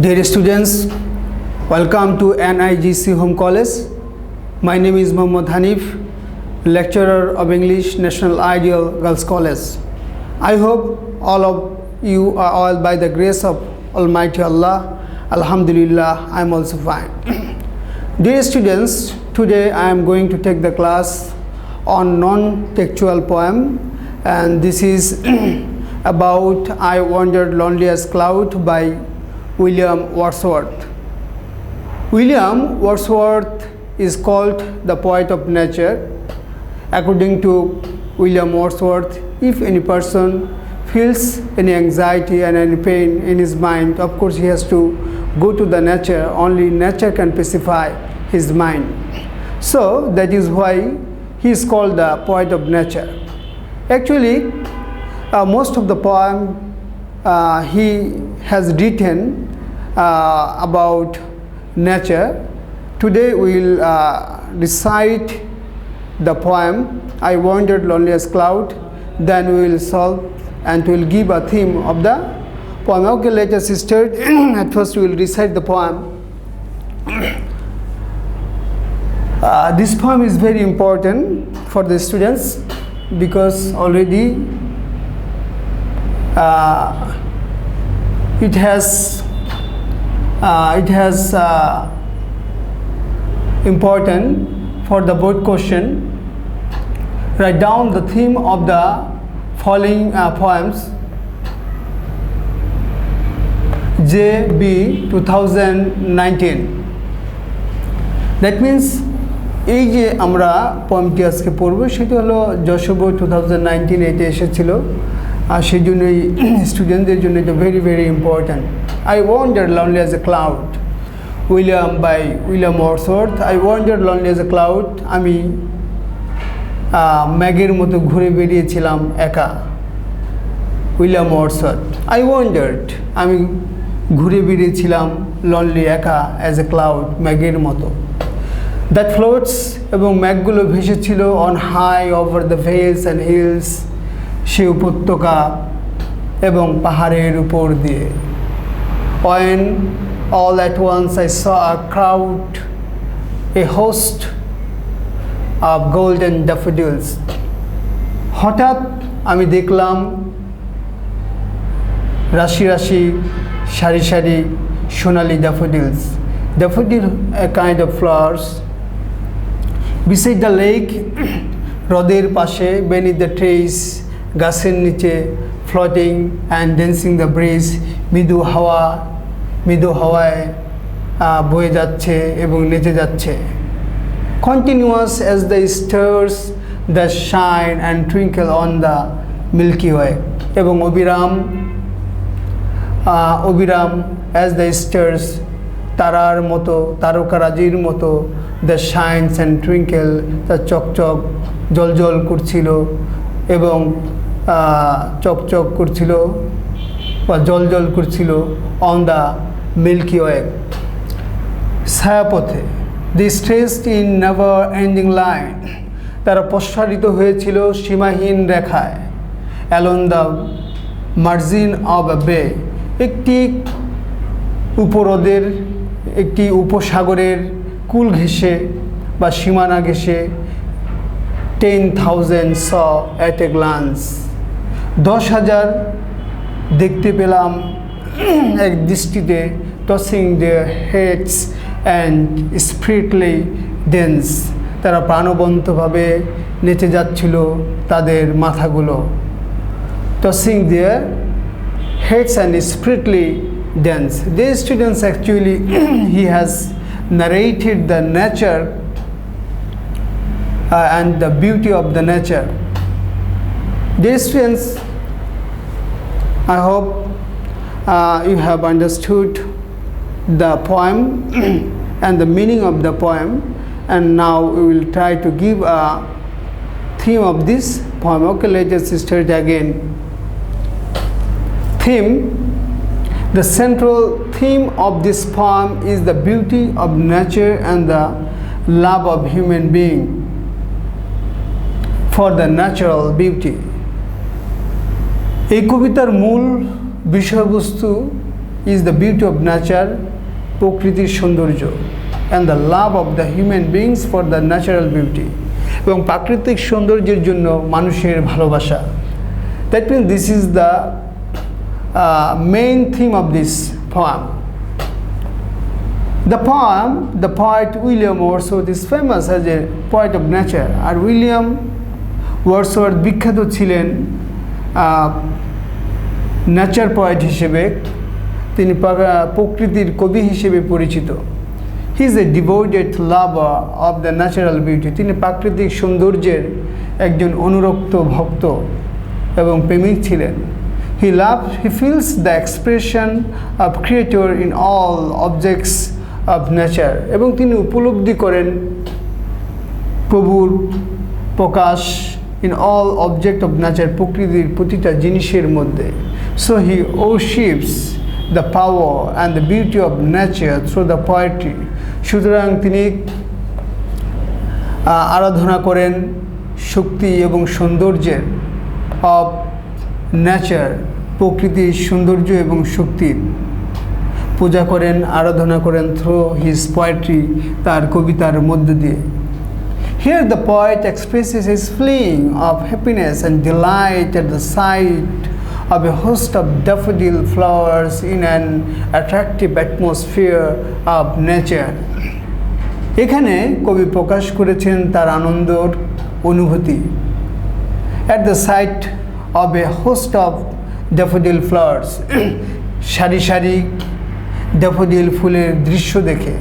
Dear students, welcome to NIGC Home College. My name is Mohammad Hanif, lecturer of English, National Ideal Girls College. I hope all of you are all by the grace of Almighty Allah. Alhamdulillah, I am also fine. Dear students, today I am going to take the class on non-textual poem, and this is about I Wandered Lonely as Cloud by William Wordsworth. William Wordsworth is called the poet of nature. According to William Wordsworth, if any person feels any anxiety and any pain in his mind, of course he has to go to the nature. Only nature can pacify his mind. So that is why he is called the poet of nature. Actually, most of the poem he has written about nature. Today we will recite the poem I Wandered Lonely as Cloud, then we will solve and we will give a theme of the poem. Okay, let us start. At first we will recite the poem. This poem is very important for the students because already it has important for the board question. Write down the theme of the following poems. JB 2019. That means এই যে আমরা পোয়েমটি আজকে পড়ব সেটা হলো যশোব 2019 এতে এসেছিল, আর সেই জন্যই স্টুডেন্টদের জন্য এটা very very important. I wandered lonely as a cloud, by William Wordsworth. I wandered lonely as a cloud. আমি ম্যাগের মতো ঘুরে বেরিয়েছিলাম একা। William Wordsworth. I wandered, আমি ঘুরে বেরিয়েছিলাম lonely একা as a cloud, ম্যাগের মতো। That floats, এবং ম্যাগগুলো ভেসেছিল on high over the vales and hills, সে উপত্যকা এবং পাহাড়ের উপর দিয়ে। When all at once I saw a crowd, a host of golden daffodils. হঠাৎ আমি দেখলাম রাশি রাশি সারি সারি সোনালি daffodils. Daffodil, a kind of flowers. Beside the lake, হ্রদের পাশে, beneath the trees, গাছের নিচে, floating and dancing the breeze, মৃদু হাওয়ায় বয়ে যাচ্ছে এবং নেচে যাচ্ছে। Continuous as the stars that shine and twinkle on the Milky Way, এবং অবিরাম as the stars, তারার মতো, তারকারাজির মতো, the shines and twinkle, তা চকচক জলজল করছিল এবং চকচক করছিল বা জলজল করছিল on the Milky Way, ছায়াপথে। They stretched in never ending line, তারা প্রসারিত হয়েছিল সীমাহীন রেখায়। Along the margin of a bay, একটি উপহ্রদের, একটি উপসাগরের কুল ঘেঁষে বা সীমানা ঘেঁষে। 10,000 saw at a glance, 10,000 দেখতে পেলাম এক দৃষ্টিতে। tossing their heads and spritefully dance, তারা প্রাণবন্তভাবে নেচে যাচ্ছিল তাদের মাথাগুলো। tossing their heads and spritefully dance. These students actually he has narrated the nature and the beauty of the nature. Dear students, I hope you have understood the poem and the meaning of the poem, and now we will try to give a theme of this poem. Okay, let us start again. Theme. The central theme of this poem is the beauty of nature and the love of human being for the natural beauty. এই কবিতার মূল বিষয়বস্তু is the beauty of nature, প্রকৃতির সৌন্দর্য, and the love of the human beings for the natural beauty, এবং প্রাকৃতিক সৌন্দর্যের জন্য মানুষের ভালোবাসা. That means this is the main theme of this poem. The poet William Wordsworth is famous as a poet of nature. আর William Wordsworth বিখ্যাত ছিলেন nature poet হিসেবে, তিনি প্রকৃতির কবি হিসেবে পরিচিত. He is a devoted lover of the natural beauty, তিনি প্রাকৃতিক সৌন্দর্যের একজন অনুরক্ত ভক্ত এবং প্রেমিক ছিলেন. He feels the expression of creator in all objects of nature, এবং তিনি উপলব্ধি করেন প্রভুর প্রকাশ in all object of nature, প্রকৃতির প্রতিটা জিনিসের মধ্যে. So he worships the power and the beauty of nature through the poetry. সুতরাং তিনি আরাধনা করেন শক্তি এবং সৌন্দর্যের of nature, প্রকৃতির সৌন্দর্য এবং শক্তির পূজা করেন, আরাধনা করেন through his poetry, তার কবিতার মধ্য দিয়ে. Here the poet expresses his feeling of happiness and delight at the sight of a host of daffodil flowers in an attractive atmosphere of nature. এখানে কবি প্রকাশ করেছেন তার আনন্দের অনুভূতি at the sight of a host of daffodil flowers, সারি সারি daffodil ফুলের দৃশ্য দেখে,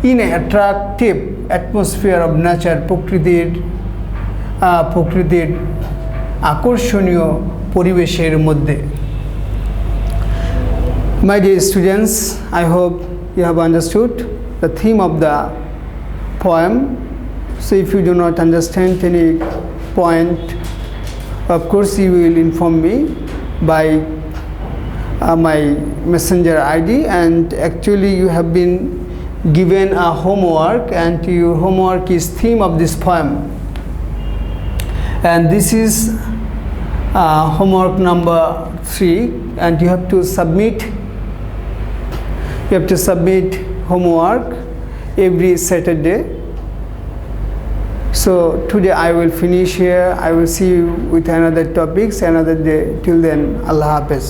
in an attractive atmosphere of nature, প্রকৃতির আকর্ষণীয় পরিবেশের মধ্যে. My dear students, I hope you have understood the theme of the poem. So if you do not understand any point, of course you will inform me by my messenger ID, and actually you have been given a homework, and your homework is theme of this poem, and this is homework number 3, and you have to submit homework every Saturday. So today I will finish here. I will see you with another topics another day. Till then, Allah Hafiz.